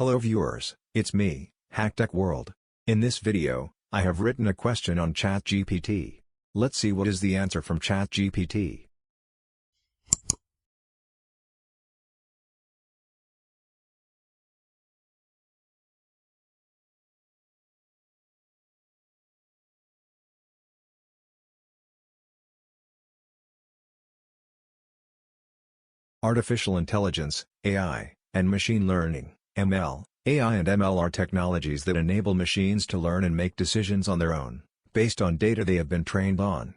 Hello viewers, it's me, HackTech World. In this video, I have written a question on ChatGPT. Let's see what is the answer from ChatGPT. Artificial intelligence, AI, and machine learning, ML. AI and ML are technologies that enable machines to learn and make decisions on their own, based on data they have been trained on.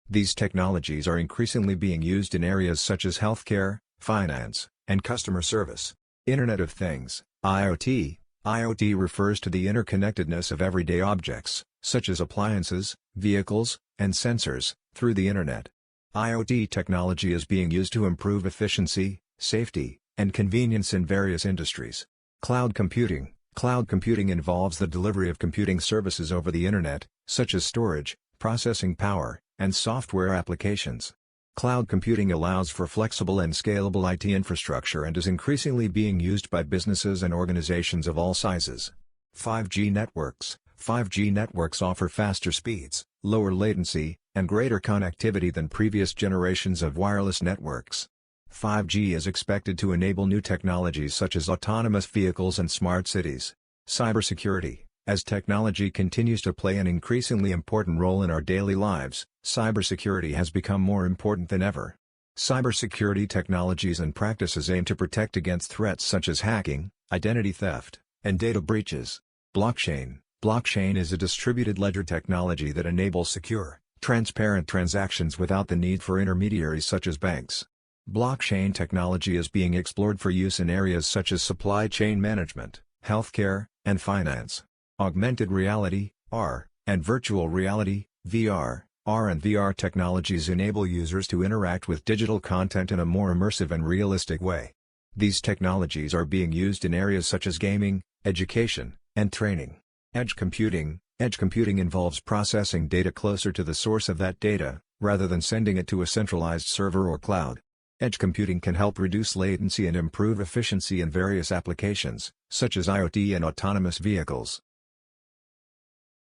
These technologies are increasingly being used in areas such as healthcare, finance, and customer service. Internet of Things, IoT. IoT refers to the interconnectedness of everyday objects, such as appliances, vehicles, and sensors, through the Internet. IoT technology is being used to improve efficiency, safety, and convenience in various industries. Cloud computing. Cloud computing involves the delivery of computing services over the Internet, such as storage, processing power, and software applications. Cloud computing allows for flexible and scalable IT infrastructure and is increasingly being used by businesses and organizations of all sizes. 5G networks. 5G networks offer faster speeds, lower latency, and greater connectivity than previous generations of wireless networks. 5G is expected to enable new technologies such as autonomous vehicles and smart cities. Cybersecurity. As technology continues to play an increasingly important role in our daily lives, cybersecurity has become more important than ever. Cybersecurity technologies and practices aim to protect against threats such as hacking, identity theft, and data breaches. Blockchain. Blockchain is a distributed ledger technology that enables secure, transparent transactions without the need for intermediaries such as banks. Blockchain technology is being explored for use in areas such as supply chain management, healthcare, and finance. Augmented reality, AR, and virtual reality, VR. AR and VR technologies enable users to interact with digital content in a more immersive and realistic way. These technologies are being used in areas such as gaming, education, and training. Edge computing. Edge computing involves processing data closer to the source of that data, rather than sending it to a centralized server or cloud. Edge computing can help reduce latency and improve efficiency in various applications, such as IoT and autonomous vehicles.